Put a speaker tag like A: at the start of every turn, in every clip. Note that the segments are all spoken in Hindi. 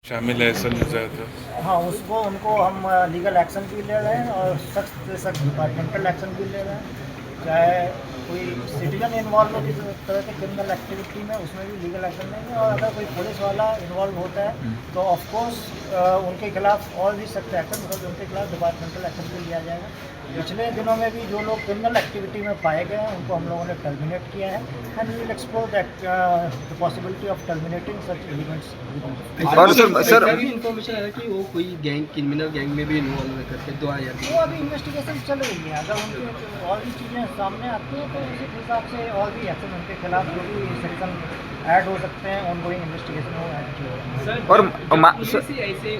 A: शामिल है ऐसा न्यूज़ आया था।
B: हाँ, उसको उनको हम लीगल एक्शन भी ले रहे हैं और सख्त से सख्त डिपार्टमेंटल एक्शन भी ले रहे हैं। चाहे कोई सिटीजन इन्वॉल्व हो किसी तरह के क्रिमिनल एक्टिविटी में, उसमें भी लीगल एक्शन लेंगे। और अगर कोई पुलिस वाला इन्वॉल्व होता है तो ऑफ कोर्स उनके खिलाफ और भी सख्त एक्शन, मतलब उनके खिलाफ डिपार्टमेंटल एक्शन भी लिया जाएगा। पिछले दिनों में भी जो लोग क्रिमिनल एक्टिविटी में पाए गए हैं उनको हम लोगों ने टर्मिनेट किया है and we will explore that the possibility of terminating such elements.
C: और सर
D: भी इन्फॉर्मेशन है कि वो कोई गैंग, क्रिमिनल गैंग में भी इन्वॉल्व है करके 2000
B: वो अभी इन्वेस्टिगेशन चल रही है। अगर उनके और भी चीज़ें सामने आती हैं तो उसी हिसाब से और भी एक्शन उनके खिलाफ जो भी सेक्शन ऐड हो सकते हैं ऑन गोइंग इन्वेस्टिगेशन में ऐड किए जाएंगे।
D: और ऐसे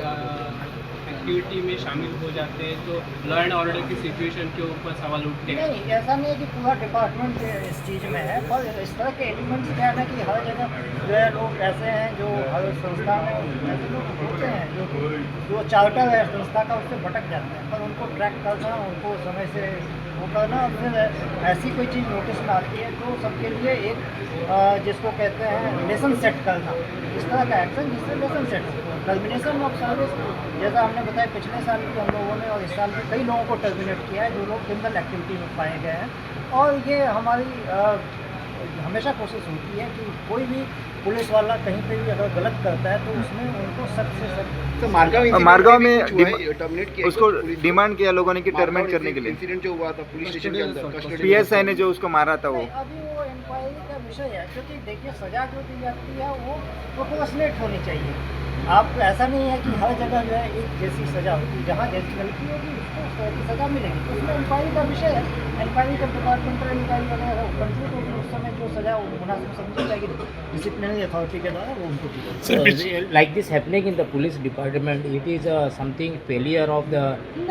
D: एक्टिविटी में शामिल हो जाते हैं तो लॉ एंड ऑर्डर की सिचुएशन के ऊपर सवाल उठते हैं।
B: नहीं, ऐसा नहीं है कि पूरा डिपार्टमेंट इस चीज़ में है, पर इस तरह के एलिमेंट्स क्या है ना कि हर जगह जो है लोग ऐसे हैं जो हर संस्था में ऐसे लोग होते हैं जो चार्टर है संस्था का उससे भटक जाते हैं, पर उनको ट्रैक करना, उनको समय से वो करना, और फिर ऐसी कोई चीज़ नोटिस में आती है तो सबके लिए एक जिसको कहते हैं लेसन सेट करना, इस तरह का एक्शन जिससे लेसन सेट हो। टर्मिनेशन ऑफ सर्विस जैसा हमने बताया पिछले साल भी हम लोगों ने और इस साल भी कई लोगों को टर्मिनेट किया है जो लोग क्रिमिनल एक्टिविटी में पाए गए हैं। और ये हमारी हमेशा कोशिश होती है कि कोई भी पुलिस वाला कहीं पे भी अगर गलत करता है तो उसमें उनको सख्त से सख्त।
D: तो
C: मारगांव में
D: टर्मिनेट किया,
C: उसको डिमांड किया लोगों ने कि टर्मिनेट करने के लिए।
D: इंसिडेंट जो हुआ था पुलिस स्टेशन के अंदर,
C: पीएसआई ने जो उसको मारा था वो
B: अभी वो इंक्वायरी का विषय है, क्योंकि देखिए सजा जो दी जाती है वो प्रोपोर्शनेट होनी चाहिए। आप ऐसा नहीं है कि हर जगह जो है एक जैसी सजा होती है, जहाँ जैसी गलती होगी उसको उस तरह की सजा मिलेगी। तो उसमें इंक्वायरी का विषय है। इंक्वायरी जब डिपार्टमेंटल इंक्वायरी वगैरह कंप्लीट होगी उस समय जो सजा मुनासिब समझी जाएगी डिसिप्लिनरी अथॉरिटी के द्वारा वो उनको दी जाएगी।
E: Like this happening in the police department, it is something failure of the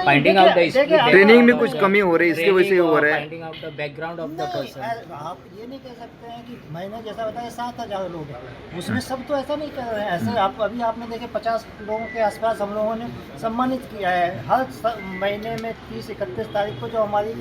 E: finding out the
C: training में कुछ कमी हो रही है, इसकी वजह से हो रहा है।
E: finding out the background of the person.
B: आप ये नहीं कह सकते हैं कि मैंने जैसा बताया 7,000 लोग हैं, उसमें सब तो ऐसा नहीं कर रहे हैं। ऐसे आप अभी आपने देखे 50 लोगों के आसपास हम लोगों ने सम्मानित किया है। हर महीने में 30-31 तारीख को जो हमारी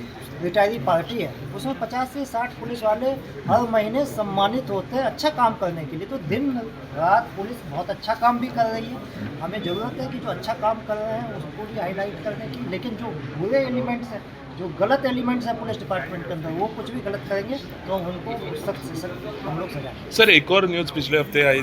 B: रिटायरी पार्टी है उसमें 50 से 60 पुलिस वाले हर महीने सम्मानित होते हैं अच्छा काम करने के लिए। तो दिन रात पुलिस बहुत अच्छा काम भी कर रही है। हमें ज़रूरत है कि जो अच्छा काम कर रहे हैं उसको भी हाईलाइट करने की, लेकिन जो बुरे एलिमेंट्स हैं, जो गलत एलिमेंट्स हैं पुलिस डिपार्टमेंट के अंदर, वो कुछ भी गलत करेंगे तो उनको सख्त से सख्त हम लोग सजा।
A: सर एक और न्यूज़ पिछले हफ्ते आई